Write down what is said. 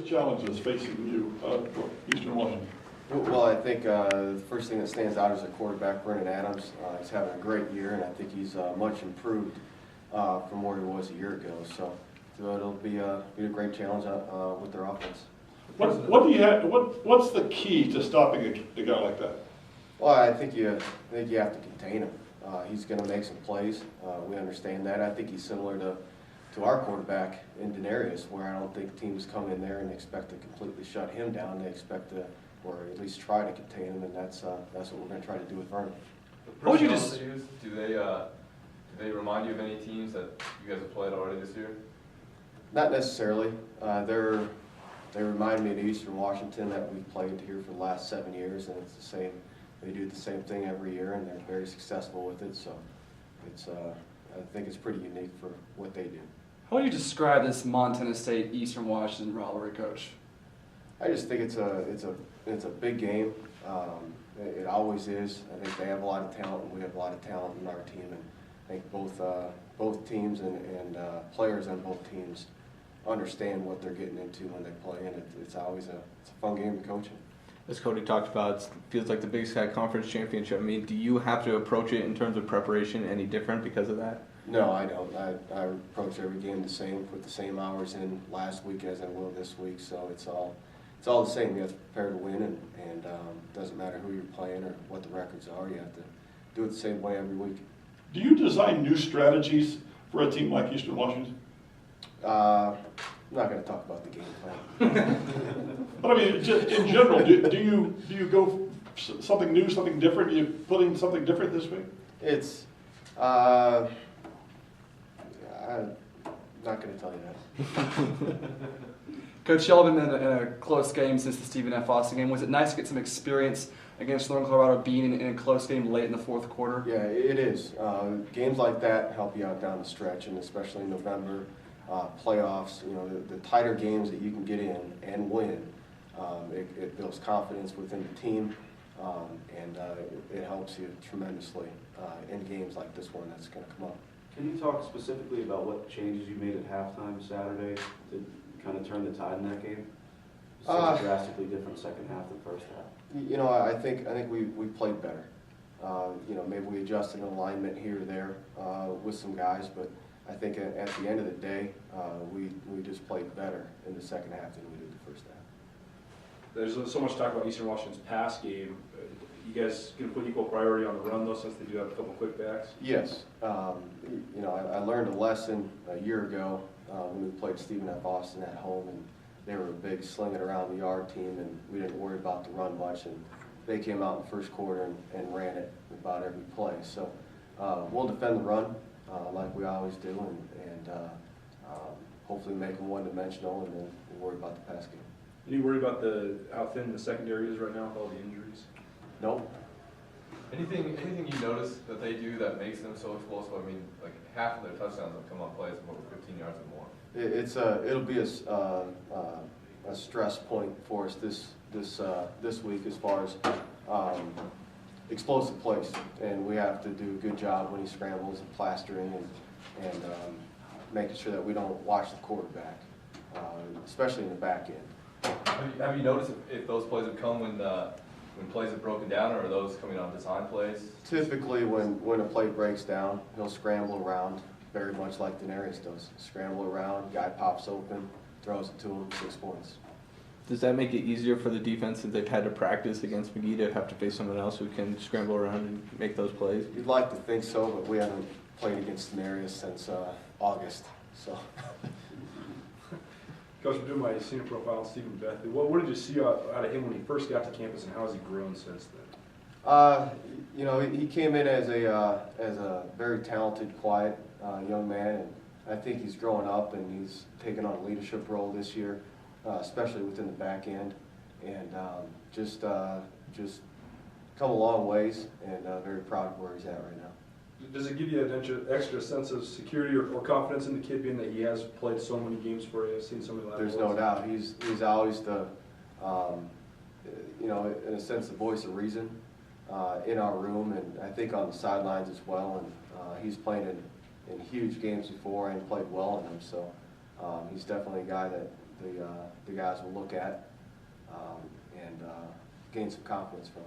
biggest challenges facing you, Eastern Washington? Well, I think the first thing that stands out is our quarterback, Brennan Adams. He's having a great year, and I think he's much improved from where he was a year ago. So it'll be a great challenge with their offense. What do you have? What's the key to stopping a guy like that? Well, I think you have to contain him. He's going to make some plays. We understand that. I think he's similar to our quarterback in Denarius, where I don't think teams come in there and expect to completely shut him down. They expect to, or at least try to contain him, and that's what we're going to try to do with Vernon. What would you just use? Do they remind you of any teams that you guys have played already this year? Not necessarily. They remind me of Eastern Washington that we've played here for the last 7 years, and it's the same. They do the same thing every year, and they're very successful with it. So it's I think it's pretty unique for what they do. How would you describe this Montana State Eastern Washington rivalry, Coach? I just think it's a big game. It always is. I think they have a lot of talent, and we have a lot of talent in our team. And I think both teams and players on both teams understand what they're getting into when they play, and it's always a fun game to coach in. As Cody talked about, it feels like the Big Sky Conference Championship. I mean, do you have to approach it in terms of preparation any different because of that? No, I don't. I approach every game the same, put the same hours in last week as I will this week, so it's all the same. You have to prepare to win, and doesn't matter who you're playing or what the records are. You have to do it the same way every week. Do you design new strategies for a team like Eastern Washington? I'm not going to talk about the game plan. But I mean, just in general, do you go something new, something different? Do you put in something different this week? It's I'm not going to tell you that. Coach, y'all have been in a close game since the Stephen F. Austin game. Was it nice to get some experience against Northern Colorado being in a close game late in the fourth quarter? Yeah, it is. Games like that help you out down the stretch, and especially in November, playoffs. You know, the tighter games that you can get in and win, it builds confidence within the team, and it helps you tremendously in games like this one that's going to come up. Can you talk specifically about what changes you made at halftime Saturday to kind of turn the tide in that game? Such a drastically different second half than first half. You know, I think we played better. You know, maybe we adjusted an alignment here or there with some guys, but I think at the end of the day, we just played better in the second half than we did the first half. There's so much talk about Eastern Washington's pass game. You guys going to put equal priority on the run, though, since they do have a couple quick backs? Yes. You know, I learned a lesson a year ago when we played Stephen F. Austin at home, and they were a big sling it around the yard team, and we didn't worry about the run much. And they came out in the first quarter and ran it about every play. So we'll defend the run like we always do, and hopefully make them one-dimensional, and then we'll worry about the pass game. Any worry about how thin the secondary is right now with all the injuries? Nope. Anything you notice that they do that makes them so explosive? I mean, like half of their touchdowns have come on plays of over 15 yards or more. It'll be a stress point for us this week as far as explosive plays, and we have to do a good job when he scrambles and plastering and making sure that we don't watch the quarterback, especially in the back end. Have you noticed if those plays have come when plays have broken down, or are those coming on design plays? Typically, when a play breaks down, he'll scramble around, very much like Denarius does. Scramble around, guy pops open, throws it to him, 6 points. Does that make it easier for the defense since they've had to practice against McGee to have to face someone else who can scramble around and make those plays? You'd like to think so, but we haven't played against Denarius since August. So. Coach, I'm doing my senior profile on Stephen Bethley. What did you see out of him when he first got to campus, and how has he grown since then? You know, he came in as a very talented, quiet young man, and I think he's growing up, and he's taken on a leadership role this year, especially within the back end, and just come a long ways, and very proud of where he's at right now. Does it give you an extra sense of security or confidence in the kid, being that he has played so many games for you, seen so many live There's no doubt. He's always the, you know, in a sense, the voice of reason in our room, and I think on the sidelines as well. And he's played in huge games before and played well in them. So he's definitely a guy the guys will look at and gain some confidence from.